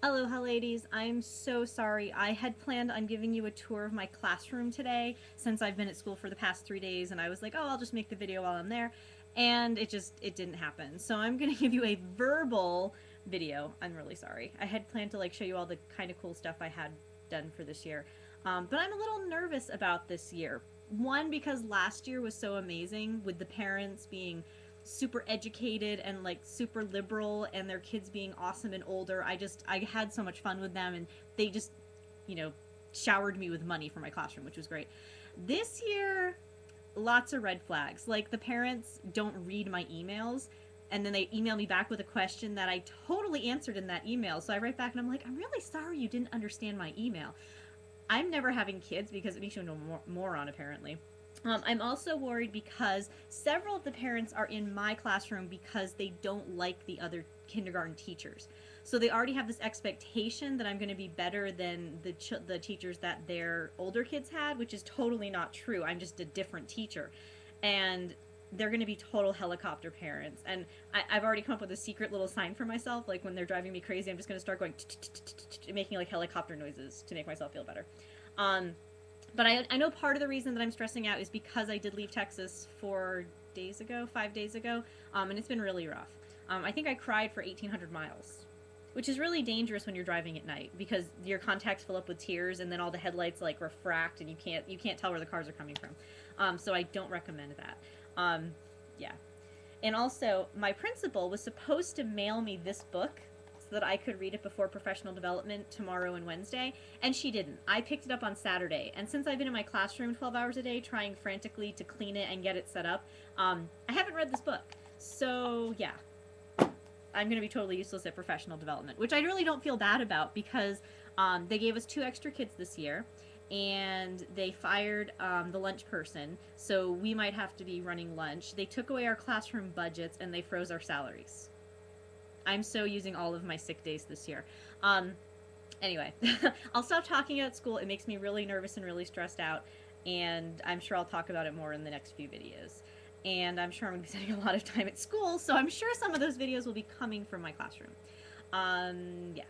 Aloha ladies, I'm so sorry. I had planned on giving you a tour of my classroom today since I've been at school for the past 3 days, and I was like, oh, I'll just make the video while I'm there. And it didn't happen. So I'm gonna give you a verbal video. I'm really sorry. I had planned to like show you all the kind of cool stuff I had done for this year. But I'm a little nervous about this year. One, because last year was so amazing with the parents being super educated and like super liberal and their kids being awesome and older. I had so much fun with them, and they just, you know, showered me with money for my classroom, which was great. This year, lots of red flags. Like the parents don't read my emails, and then they email me back with a question that I totally answered in that email. So I write back and I'm like, I'm really sorry you didn't understand my email. I'm never having kids because it makes you a moron, apparently. I'm also worried because several of the parents are in my classroom because they don't like the other kindergarten teachers. So they already have this expectation that I'm going to be better than the teachers that their older kids had, which is totally not true. I'm just a different teacher. And they're going to be total helicopter parents. And I've already come up with a secret little sign for myself. Like when they're driving me crazy, I'm just going to start going, making like helicopter noises to make myself feel better. But I know part of the reason that I'm stressing out is because I did leave Texas 4 days ago, 5 days ago, and it's been really rough. I think I cried for 1,800 miles, which is really dangerous when you're driving at night because your contacts fill up with tears, and then all the headlights like refract, and you can't tell where the cars are coming from. So I don't recommend that. Yeah. And also, my principal was supposed to mail me this book so that I could read it before professional development tomorrow and Wednesday, and she didn't. I picked it up on Saturday, and since I've been in my classroom 12 hours a day trying frantically to clean it and get it set up, I haven't read this book. So, yeah. I'm going to be totally useless at professional development, which I really don't feel bad about because they gave us 2 extra kids this year, and they fired the lunch person, so we might have to be running lunch. They took away our classroom budgets, and they froze our salaries. I'm so using all of my sick days this year. Anyway, I'll stop talking about school. It makes me really nervous and really stressed out, and I'm sure I'll talk about it more in the next few videos. And I'm sure I'm going to be spending a lot of time at school, so I'm sure some of those videos will be coming from my classroom. Yeah.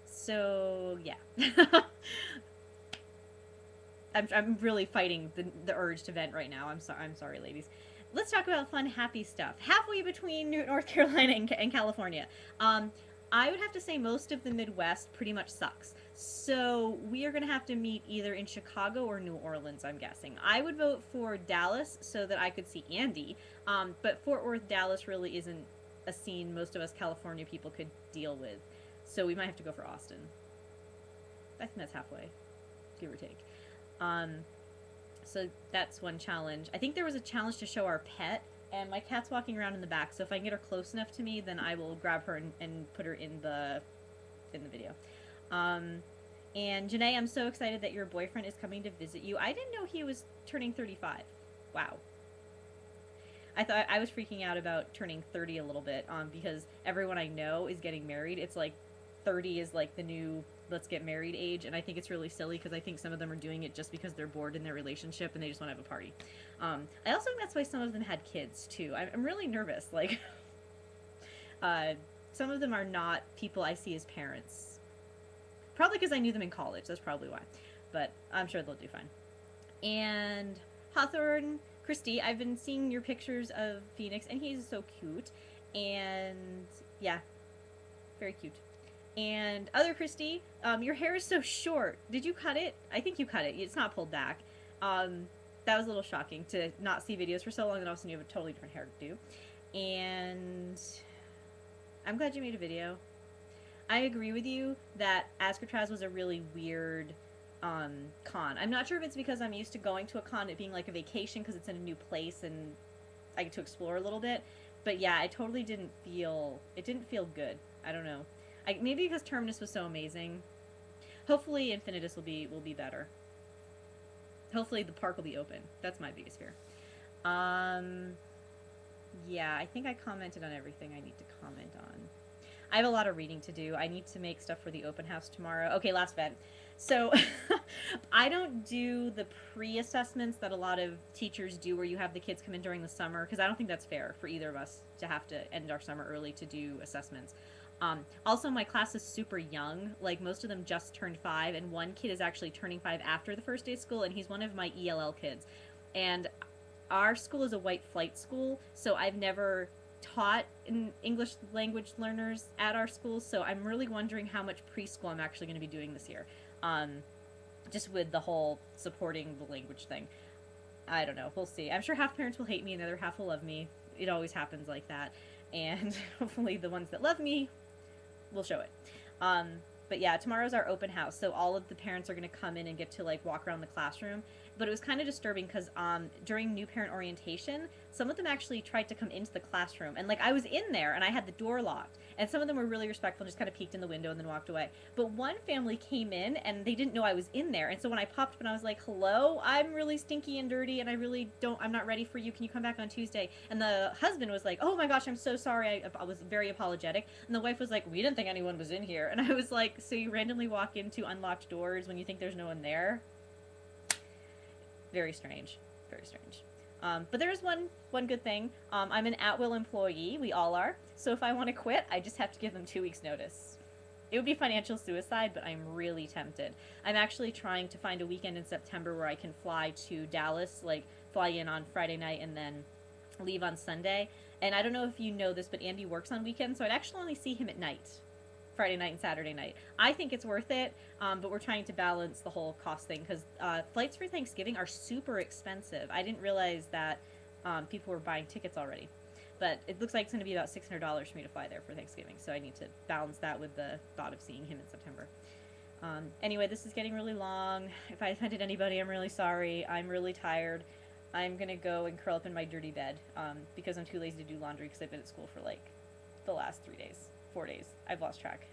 So, yeah. I'm really fighting the urge to vent right now. I'm sorry, ladies. Let's talk about fun, happy stuff. Halfway between North Carolina and California. I would have to say most of the Midwest pretty much sucks. So we are going to have to meet either in Chicago or New Orleans, I'm guessing. I would vote for Dallas so that I could see Andy. But Fort Worth, Dallas really isn't a scene most of us California people could deal with. So we might have to go for Austin. I think that's halfway, give or take. So that's one challenge. I think there was a challenge to show our pet, and my cat's walking around in the back, so if I can get her close enough to me, then I will grab her and put her in the video. And Janae, I'm so excited that your boyfriend is coming to visit you. I didn't know he was turning 35. Wow. I thought I was freaking out about turning 30 a little bit, because everyone I know is getting married. It's like 30 is like the new let's get married age, and I think it's really silly because I think some of them are doing it just because they're bored in their relationship and they just want to have a party. I also think that's why some of them had kids too. I'm really nervous. Like, some of them are not people I see as parents. Probably because I knew them in college. That's probably why. But I'm sure they'll do fine. And Hawthorne, Christy, I've been seeing your pictures of Phoenix, and he's so cute. And yeah, very cute. And other Christy, your hair is so short. Did you cut it? I think you cut it. It's not pulled back. That was a little shocking to not see videos for so long and all of a sudden you have a totally different hairdo. And I'm glad you made a video. I agree with you that Ascatraz was a really weird con. I'm not sure if it's because I'm used to going to a con, it being like a vacation because it's in a new place and I get to explore a little bit. But yeah, it totally didn't feel good. I don't know. Maybe because Terminus was so amazing. Hopefully Infinitus will be better. Hopefully the park will be open. That's my biggest fear. Yeah, I think I commented on everything I need to comment on. I have a lot of reading to do. I need to make stuff for the open house tomorrow. Okay, last vent. So I don't do the pre-assessments that a lot of teachers do where you have the kids come in during the summer because I don't think that's fair for either of us to have to end our summer early to do assessments. Also, my class is super young. Like, most of them just turned 5, and one kid is actually turning 5 after the first day of school, and he's one of my ELL kids. And our school is a white flight school, so I've never taught in English language learners at our school, so I'm really wondering how much preschool I'm actually going to be doing this year. Just with the whole supporting the language thing. I don't know. We'll see. I'm sure half parents will hate me and the other half will love me. It always happens like that. And hopefully the ones that love me will show it. Um, but yeah, tomorrow's our open house, so all of the parents are going to come in and get to like walk around the classroom. But it was kind of disturbing because during new parent orientation, some of them actually tried to come into the classroom, and like I was in there and I had the door locked, and some of them were really respectful and just kind of peeked in the window and then walked away. But one family came in and they didn't know I was in there, and so when I popped up and I was like, "Hello, I'm really stinky and dirty, and I'm not ready for you. Can you come back on Tuesday?" And the husband was like, "Oh my gosh, I'm so sorry." I was very apologetic, and the wife was like, "We didn't think anyone was in here," and I was like, "So you randomly walk into unlocked doors when you think there's no one there?" Very strange. Very strange. But there is one good thing. I'm an at-will employee. We all are. So if I want to quit, I just have to give them 2 weeks' notice. It would be financial suicide, but I'm really tempted. I'm actually trying to find a weekend in September where I can fly to Dallas, like fly in on Friday night and then leave on Sunday. And I don't know if you know this, but Andy works on weekends, so I'd actually only see him at night. Friday night and Saturday night. I think it's worth it, but we're trying to balance the whole cost thing because flights for Thanksgiving are super expensive. I didn't realize that people were buying tickets already, but it looks like it's going to be about $600 for me to fly there for Thanksgiving, so I need to balance that with the thought of seeing him in September. Anyway, this is getting really long. If I offended anybody, I'm really sorry. I'm really tired. I'm going to go and curl up in my dirty bed because I'm too lazy to do laundry because I've been at school for like the last 3 days. 4 days. I've lost track.